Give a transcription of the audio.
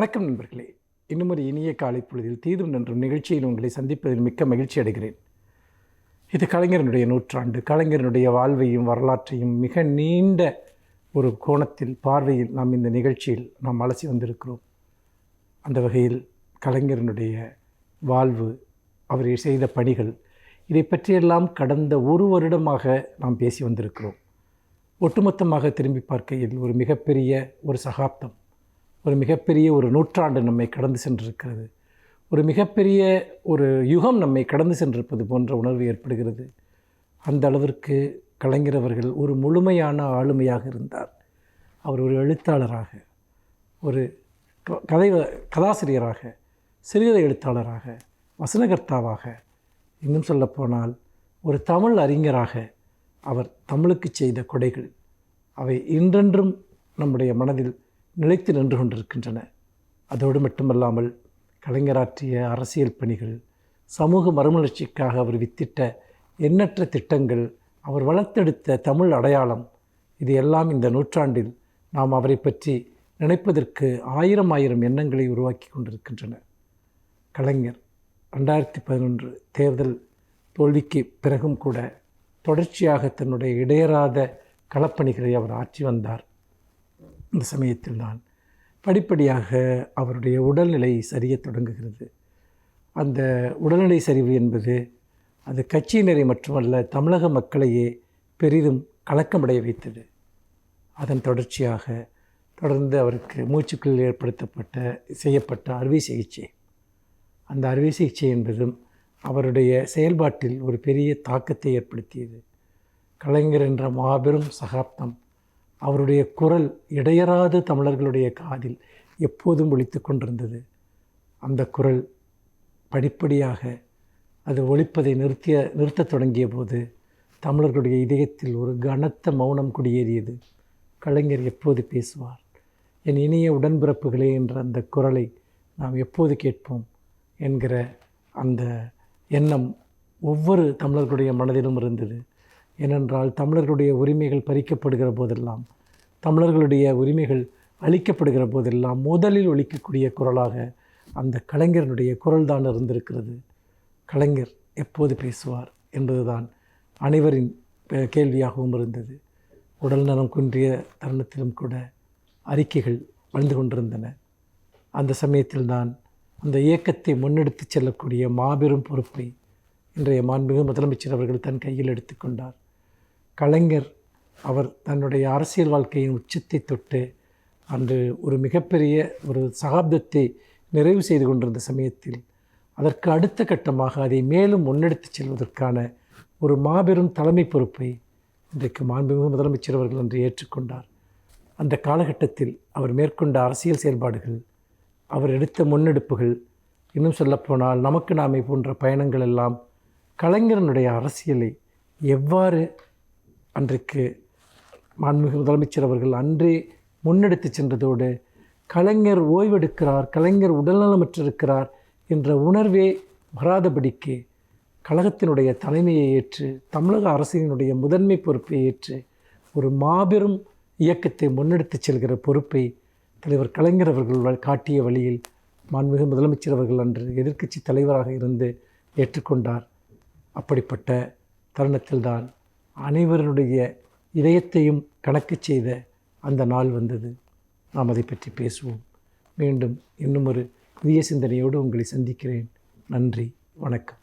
வணக்கம் நண்பர்களே. இன்னும் ஒரு இனிய காலை பொழுதில் தீதும் நன்றும் நிகழ்ச்சியில் உங்களை சந்திப்பதில் மிக்க மகிழ்ச்சி அடைகிறேன். இது கலைஞரனுடைய நூற்றாண்டு. கலைஞரனுடைய வாழ்வையும் வரலாற்றையும் மிக நீண்ட ஒரு கோணத்தில் பார்வையில் நாம் இந்த நிகழ்ச்சியில் நாம் அலசி வந்திருக்கிறோம். அந்த வகையில் கலைஞரனுடைய வாழ்வு, அவர் செய்த பணிகள், இதை பற்றியெல்லாம் கடந்த ஒரு வருடமாக நாம் பேசி வந்திருக்கிறோம். ஒட்டுமொத்தமாக திரும்பி பார்க்கையில் ஒரு மிகப்பெரிய ஒரு சகாப்தம், ஒரு மிகப்பெரிய ஒரு நூற்றாண்டு நம்மை கடந்து சென்றிருக்கிறது. ஒரு மிகப்பெரிய ஒரு யுகம் நம்மை கடந்து சென்றிருப்பது போன்ற உணர்வு ஏற்படுகிறது. அந்த அளவிற்கு கலைஞர் அவர்கள் ஒரு முழுமையான ஆளுமையாக இருந்தார். அவர் ஒரு எழுத்தாளராக, ஒரு கதாசிரியராக, சிறுகதை எழுத்தாளராக, வசனகர்த்தாவாக, இன்னும் சொல்லப்போனால் ஒரு தமிழ் அறிஞராக அவர் தமிழுக்கு செய்த கொடைகள் அவை இன்றென்றும் நம்முடைய மனதில் நிலைத்து நின்று கொண்டிருக்கின்றன. அதோடு மட்டுமல்லாமல் கலைஞராற்றிய அரசியல் பணிகள், சமூக மறுமலர்ச்சிக்காக அவர் வித்திட்ட எண்ணற்ற திட்டங்கள், அவர் வளர்த்தெடுத்த தமிழ் அடையாளம், இது எல்லாம் இந்த நூற்றாண்டில் நாம் அவரை பற்றி நினைப்பதற்கு ஆயிரம் எண்ணங்களை உருவாக்கி கொண்டிருக்கின்றன. கலைஞர் 2011 தேர்தல் தோல்விக்கு பிறகும் கூட தொடர்ச்சியாக தன்னுடைய இடையறாத களப்பணிகளை அவர் ஆற்றி வந்தார். இந்த சமயத்தில் தான் படிப்படியாக அவருடைய உடல்நிலை சரியத் தொடங்குகிறது. அந்த உடல்நிலை சரிவு என்பது அது கட்சியினரை மட்டுமல்ல, தமிழக மக்களையே பெரிதும் கலக்கமடைய வைத்தது. அதன் தொடர்ச்சியாக தொடர்ந்து அவருக்கு மூச்சுக்குள் செய்யப்பட்ட அறுவை சிகிச்சை, அந்த அறுவை சிகிச்சை என்பதும் அவருடைய செயல்பாட்டில் ஒரு பெரிய தாக்கத்தை ஏற்படுத்தியது. கலைஞர் என்ற மாபெரும் சகாப்தம், அவருடைய குரல் இடையறாது தமிழர்களுடைய காதில் எப்போதும் ஒலித்து கொண்டிருந்தது. அந்த குரல் படிப்படியாக அது ஒலிப்பதை நிறுத்தத் தொடங்கிய போது தமிழர்களுடைய இதயத்தில் ஒரு கனத்த மௌனம் குடியேறியது. கலைஞர் எப்போது பேசுவார், என் இனிய உடன்பிறப்புகளே என்ற அந்த குரலை நாம் எப்போது கேட்போம் என்கிற அந்த எண்ணம் ஒவ்வொரு தமிழர்களுடைய மனதிலும் இருந்தது. ஏனென்றால் தமிழர்களுடைய உரிமைகள் பறிக்கப்படுகிற போதெல்லாம், தமிழர்களுடைய உரிமைகள் அளிக்கப்படுகிற போதெல்லாம் முதலில் ஒலிக்கக்கூடிய குரலாக அந்த கலைஞருடைய குரல்தான் இருந்திருக்கிறது. கலைஞர் எப்போது பேசுவார் என்பதுதான் அனைவரின் கேள்வியாகவும் இருந்தது. உடல் நலம் குன்றிய தருணத்திலும் கூட அறிக்கைகள் வந்து கொண்டிருந்தன. அந்த சமயத்தில்தான் அந்த இயக்கத்தை முன்னெடுத்து செல்லக்கூடிய மாபெரும் பொறுப்பை இன்றைய மாண்புமிகு முதலமைச்சர் அவர்கள் தன் கையில் எடுத்துக்கொண்டார். கலைஞர் அவர் தன்னுடைய அரசியல் வாழ்க்கையின் உச்சத்தை தொட்டு அன்று ஒரு மிகப்பெரிய ஒரு சகாப்தத்தை நிறைவு செய்து கொண்டிருந்த சமயத்தில் அதற்கு அடுத்த கட்டமாக அதை மேலும் முன்னெடுத்து செல்வதற்கான ஒரு மாபெரும் தலைமை பொறுப்பை இன்றைக்கு மாண்புமிகு முதலமைச்சர் அவர்கள் அன்று ஏற்றுக்கொண்டார். அந்த காலகட்டத்தில் அவர் மேற்கொண்ட அரசியல் செயல்பாடுகள், அவர் எடுத்த முன்னெடுப்புகள், இன்னும் சொல்லப்போனால் நமக்கு நாமே போன்ற பயணங்கள் எல்லாம் கலைஞரனுடைய அரசியலை எவ்வாறு அன்றைக்கு மாண்புமிகு முதலமைச்சர் அவர்கள் அன்றே முன்னெடுத்து சென்றதோடு கலைஞர் ஓய்வெடுக்கிறார், கலைஞர் உடல்நலமற்றிருக்கிறார் என்ற உணர்வே வராதபடிக்கு கழகத்தினுடைய தலைமையை ஏற்று, தமிழக அரசினுடைய முதன்மை பொறுப்பை ஏற்று ஒரு மாபெரும் இயக்கத்தை முன்னெடுத்து செல்கிற பொறுப்பை தலைவர் கலைஞர் அவர்கள் காட்டிய வழியில் மாண்புமிகு முதலமைச்சர் அவர்கள் அன்று எதிர்க்கட்சி தலைவராக இருந்து ஏற்றுக்கொண்டார். அப்படிப்பட்ட தருணத்தில்தான் அனைவருடைய இதயத்தையும் கணக்கு செய்த அந்த நாள் வந்தது. நாம் அதை பற்றி பேசுவோம். மீண்டும் இன்னும் ஒரு புதிய சிந்தனையோடு உங்களை சந்திக்கிறேன். நன்றி, வணக்கம்.